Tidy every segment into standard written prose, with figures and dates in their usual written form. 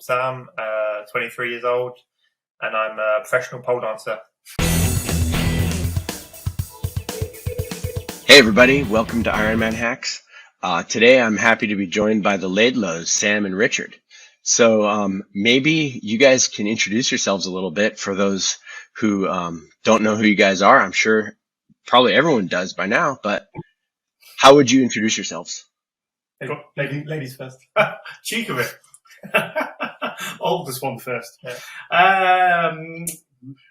Sam, 23 years old, and I'm a professional pole dancer. Hey everybody, welcome to IronmanHacks. Today I'm happy to be joined by the Laidlows, Sam and Richard. So maybe you guys can introduce yourselves a little bit for those who don't know who you guys are. I'm sure probably everyone does by now, but how would you introduce yourselves? Ladies first. Cheek of it. Oldest one first. Yeah.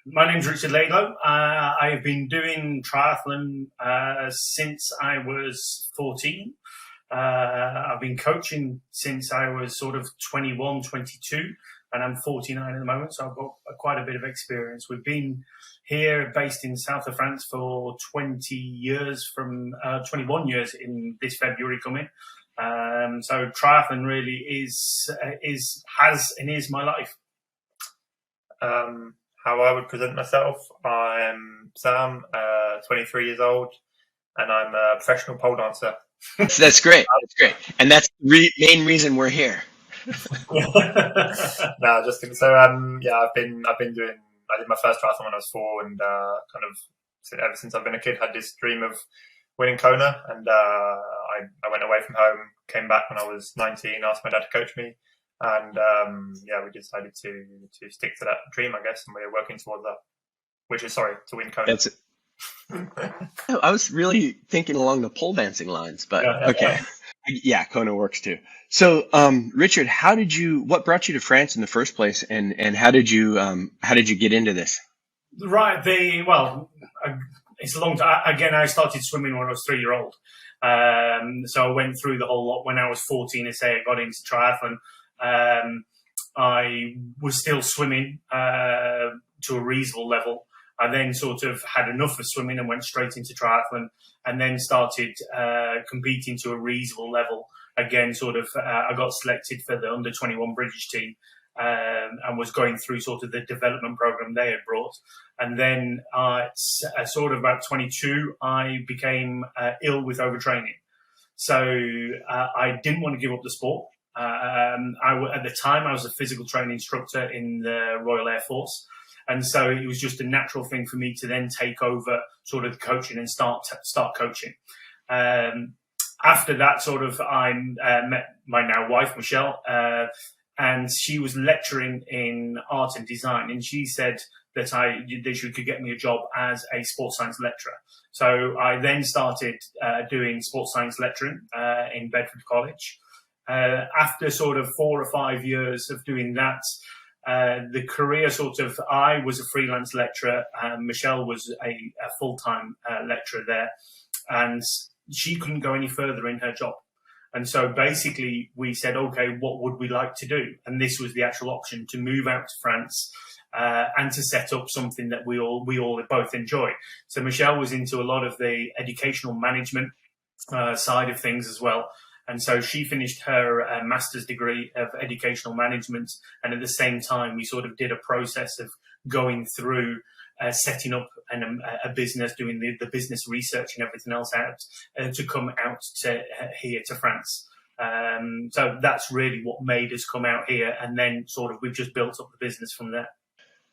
My name's Richard Laidlow. I've been doing triathlon since I was 14. I've been coaching since I was sort of 21, 22, and I'm 49 at the moment, so I've got quite a bit of experience. We've been here based in south of France for 20 years, from 21 years in this February coming. So triathlon really is my life. How I would present myself: I'm Sam, 23 years old, and I'm a professional pole dancer. That's great. That's great. And that's the main reason we're here. No, just kidding. So yeah, I did my first triathlon when I was 4, and kind of ever since I've been a kid had this dream of winning Kona, and I went away from home, came back when I was 19, asked my dad to coach me, and yeah, we decided to stick to that dream, I guess, and we're working towards that, which is to win Kona. That's it. I was really thinking along the pole dancing lines, but okay. Yeah, Kona works too. So, Richard, what brought you to France in the first place, and how did you get into this? Right. It's a long time. Again, I started swimming when I was 3-year-old. So I went through the whole lot when I was 14. I got into triathlon. I was still swimming to a reasonable level. I then sort of had enough of swimming and went straight into triathlon, and then started competing to a reasonable level. Again, I got selected for the under-21 British team, and was going through sort of the development program they had brought. And then sort of about 22, I became ill with overtraining. So I didn't want to give up the sport. At the time, I was a physical training instructor in the Royal Air Force. And so it was just a natural thing for me to then take over sort of the coaching and start coaching. After that, I met my now wife, Michelle, and she was lecturing in art and design. And she said that she could get me a job as a sports science lecturer. So I then started doing sports science lecturing in Bedford College. After sort of 4 or 5 years of doing that, the career I was a freelance lecturer, Michelle was a full-time lecturer there, and she couldn't go any further in her job. And so basically we said, okay, what would we like to do? And this was the actual option to move out to France and to set up something that we all both enjoy. So Michelle was into a lot of the educational management side of things as well. And so she finished her master's degree of educational management. And at the same time, we sort of did a process of going through setting up a business, doing the business research and everything else out to come out to here to France. So that's really what made us come out here. And then we've just built up the business from there.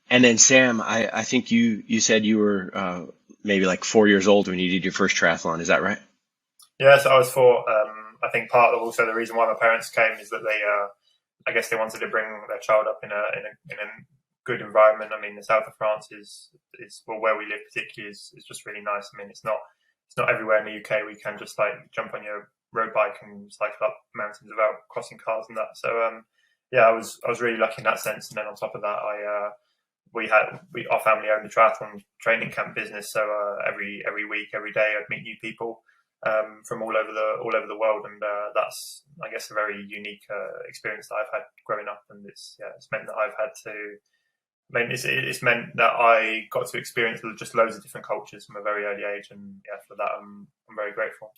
And then Sam, I think you said you were maybe like 4 years old when you did your first triathlon. Is that right? Yeah, so I was 4. I think part of also the reason why my parents came is that I guess they wanted to bring their child up in a good environment. I mean, the south of France is where we live particularly is just really nice. I mean, it's not everywhere in the UK where you can just jump on your road bike and cycle up mountains without crossing cars and that. So yeah, I was really lucky in that sense. And then on top of that, our family owned a triathlon training camp business. So every week, every day, I'd meet new people from all over the world, and that's, I guess, a very unique experience that I've had growing up. And it's meant that it's meant that I got to experience just loads of different cultures from a very early age, and yeah, for that I'm very grateful.